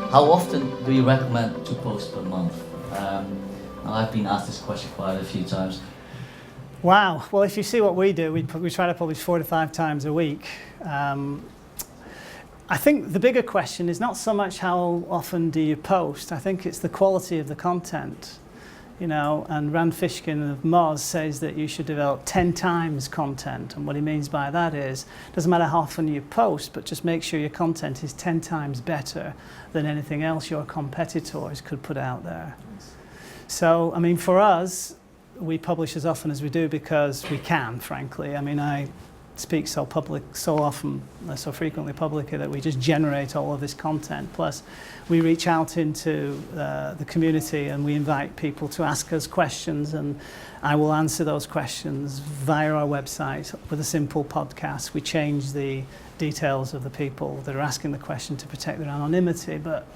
How often do you recommend to post per month? I've been asked this question quite a few times. Wow. Well, if you see what we do, we try to publish 4 to 5 times a week. I think the bigger question is not so much how often do you post. I think it's the quality of the content. You know, and Rand Fishkin of Moz says that you should develop 10 times content. And what he means by that is, it doesn't matter how often you post, but just make sure your content is 10 times better than anything else your competitors could put out there. So, I mean, for us, we publish as often as we do because we can, frankly. I mean, I speak so often, so frequently publicly, that we just generate all of this content. Plus, we reach out into the community and we invite people to ask us questions, and I will answer those questions via our website with a simple podcast. We change the details of the people that are asking the question to protect their anonymity, but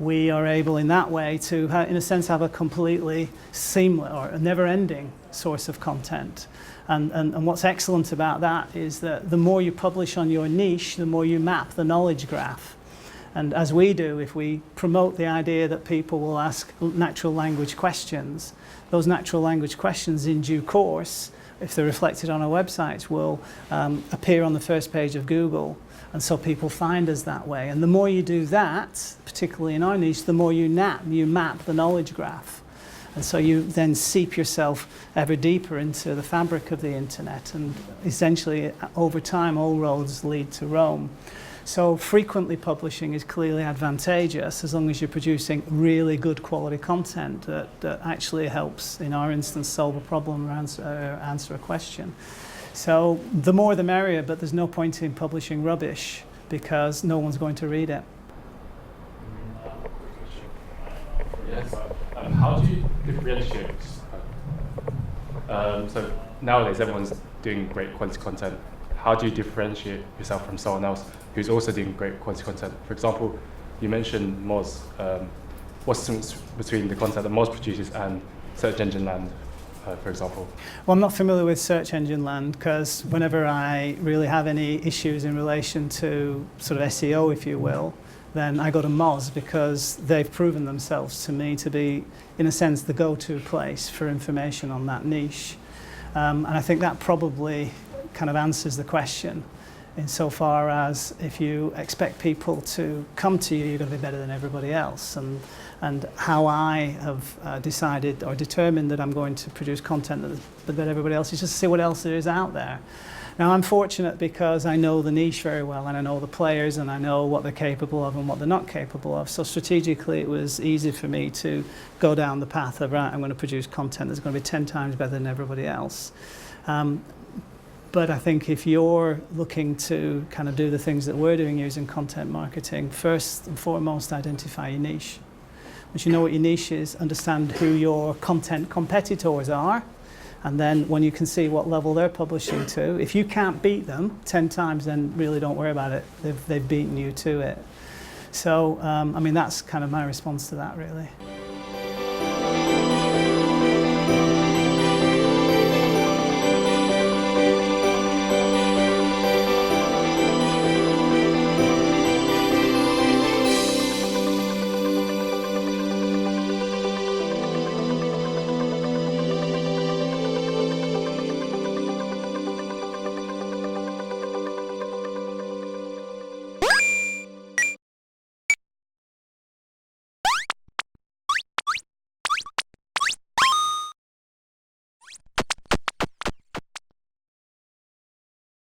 we are able in that way to, in a sense, have a completely seamless or a never-ending source of content. And what's excellent about that is that the more you publish on your niche, the more you map the knowledge graph. And as we do, if we promote the idea that people will ask natural language questions, those natural language questions in due course, if they're reflected on our websites, will appear on the first page of Google. And so people find us that way. And the more you do that, particularly in our niche, the more you map the knowledge graph. And so you then seep yourself ever deeper into the fabric of the internet, and essentially over time all roads lead to Rome. So frequently publishing is clearly advantageous as long as you're producing really good quality content that actually helps, in our instance, solve a problem or answer a question. So the more the merrier, but there's no point in publishing rubbish because no one's going to read it. Yes. How do you differentiate? So nowadays everyone's doing great quality content. How do you differentiate yourself from someone else who's also doing great quality content? For example, you mentioned Moz. What's the difference between the content that Moz produces and Search Engine Land, for example? Well, I'm not familiar with Search Engine Land because whenever I really have any issues in relation to sort of SEO, if you will, then I go to Moz because they've proven themselves to me to be, in a sense, the go-to place for information on that niche. And I think that probably kind of answers the question insofar as if you expect people to come to you, you're going to be better than everybody else. And how I have decided or determined that I'm going to produce content that everybody else is just to see what else there is out there. Now, I'm fortunate because I know the niche very well, and I know the players, and I know what they're capable of and what they're not capable of. So strategically, it was easy for me to go down the path of, right, I'm going to produce content that's going to be 10 times better than everybody else. But I think if you're looking to kind of do the things that we're doing using content marketing, first and foremost, identify your niche. Once you know what your niche is, understand who your content competitors are, and then when you can see what level they're publishing to, if you can't beat them 10 times, then really don't worry about it. They've beaten you to it. So, I mean, that's kind of my response to that, really.